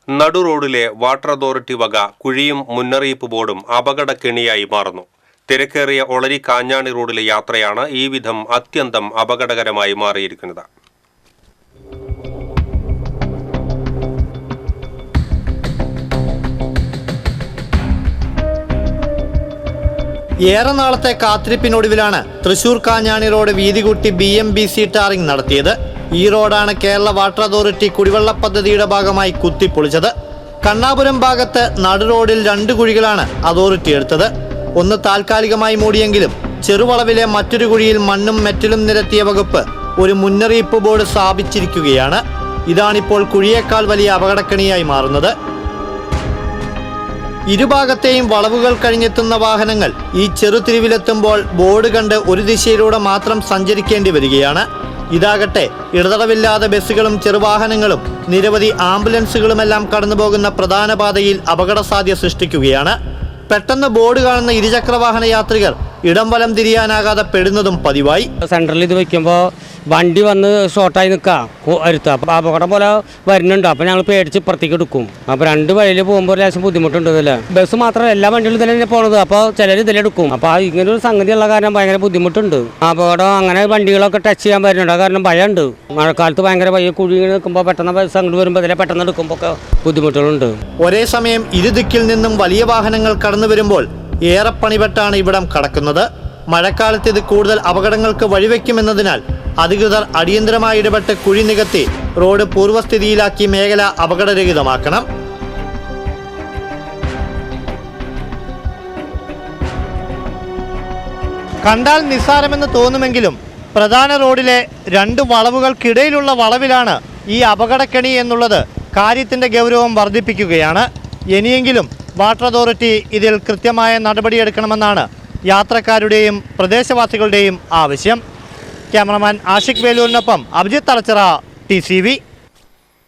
നടു റോഡിലെ water authority വക കുഴിയും മുന്നറിയിപ്പ് ബോർഡും അപകടക്കെണിയായി മാറുന്നു. തിരക്കേറിയ ഒളരി കാഞ്ഞാണി റോഡിലെ യാത്രയാണ് ഈ വിധം അത്യന്തം അപകടകരമായി മാറിയിരിക്കുന്നത്. ഏറെ നാളത്തെ കാത്തിരിപ്പിനൊടുവിലാണ് തൃശൂർ കാഞ്ഞാണി റോഡ് വീതി കൂട്ടി BMBC ടാറിംഗ് നടത്തിയത്. ഈ റോഡാണ് കേരള വാട്ടർ അതോറിറ്റി കുടിവെള്ള പദ്ധതിയുടെ ഭാഗമായി കുത്തിപ്പൊളിച്ചത്. കണ്ണാപുരം ഭാഗത്ത് നടു റോഡിൽ 2 കുഴികളാണ് അതോറിറ്റി എടുത്തത്. ഒന്ന് താൽക്കാലികമായി മൂടിയെങ്കിലും ചെറുവളവിലെ മറ്റൊരു കുഴിയിൽ മണ്ണും മെറ്റലും നിരത്തിയ വകുപ്പ് ഒരു മുന്നറിയിപ്പ് ബോർഡ് സ്ഥാപിച്ചിരിക്കുകയാണ്. ഇതാണിപ്പോൾ കുഴിയേക്കാൾ വലിയ അപകടക്കെണിയായി മാറുന്നത്. ഇരുഭാഗത്തെയും വളവുകൾ കഴിഞ്ഞെത്തുന്ന വാഹനങ്ങൾ ഈ ചെറുതിരിവിലെത്തുമ്പോൾ ബോർഡ് കണ്ട് ഒരു ദിശയിലൂടെ മാത്രം സഞ്ചരിക്കേണ്ടി വരികയാണ്. ഇതാകട്ടെ ഇടതടവില്ലാതെ ബസ്സുകളും ചെറുവാഹനങ്ങളും നിരവധി ആംബുലൻസുകളുമെല്ലാം കടന്നുപോകുന്ന പ്രധാന പാതയിൽ അപകട സാധ്യത സൃഷ്ടിക്കുകയാണ്. പെട്ടെന്ന് ബോർഡ് കാണുന്ന ഇരുചക്ര വാഹന യാത്രികർ ഇടം വലം തിരിയാനാകാതെ പെടുന്നതും പതിവായി. സെൻട്രലിൽ ഇത് വയ്ക്കുമ്പോൾ വണ്ടി വന്ന് ഷോർട്ടായി നിൽക്കുക അടുത്ത്. അപ്പോൾ അപകടം പോലെ വരുന്നുണ്ട്. അപ്പോൾ ഞങ്ങൾ പേടിച്ച് ഇപ്പുറത്തേക്ക് എടുക്കും. അപ്പോൾ 2 വഴിയിൽ പോകുമ്പോൾ ലേശം ബുദ്ധിമുട്ടുണ്ട്. ഇതില് ബസ് മാത്രമല്ല എല്ലാ വണ്ടികളും ഇതിലെ പോകുന്നത്. അപ്പോൾ ചിലർ ഇതിലെടുക്കും. അപ്പോൾ ഇങ്ങനെ ഒരു സംഗതിയുള്ള കാരണം ഭയങ്കര ബുദ്ധിമുട്ടുണ്ട്. അപകടം അങ്ങനെ വണ്ടികളൊക്കെ ടച്ച് ചെയ്യാൻ വരുന്നുണ്ട്. കാരണം ഭയമുണ്ട്. മഴക്കാലത്ത് ഭയങ്കര കുഴി നിൽക്കുമ്പോൾ പെട്ടെന്ന് ബസ് അങ്ങോട്ട് വരുമ്പോൾ ഇതിലെ പെട്ടെന്ന് എടുക്കുമ്പോൾ ഒക്കെ ബുദ്ധിമുട്ടുകളുണ്ട്. ഒരേ സമയം ഇരുദിക്കിൽ നിന്നും വലിയ വാഹനങ്ങൾ കടന്നു വരുമ്പോൾ ഏറെ പണിപ്പെട്ടാണ് ഇവിടം കടക്കുന്നത്. മഴക്കാലത്ത് ഇത് കൂടുതൽ അപകടങ്ങൾക്ക് വഴിവെക്കുമെന്നതിനാൽ അധികൃതർ അടിയന്തരമായി ഇടപെട്ട് കുഴി നികത്തി റോഡ് പൂർവ്വസ്ഥിതിയിലാക്കി മേഖല അപകടരഹിതമാക്കണം. കണ്ടാൽ നിസ്സാരമെന്ന് തോന്നുമെങ്കിലും പ്രധാന റോഡിലെ 2 വളവുകൾക്കിടയിലുള്ള വളവിലാണ് ഈ അപകടക്കെണി എന്നുള്ളത് കാര്യത്തിന്റെ ഗൗരവം വർദ്ധിപ്പിക്കുകയാണ്. ഇനിയെങ്കിലും വാട്ടർ അതോറിറ്റി ഇതിൽ കൃത്യമായ നടപടിയെടുക്കണമെന്നാണ് യാത്രക്കാരുടെയും പ്രദേശവാസികളുടെയും ആവശ്യം. ക്യാമറമാൻ ആഷിഖ് വേലൂരിനൊപ്പം അഭിജിത്ത് തലച്ചിറ, TCV.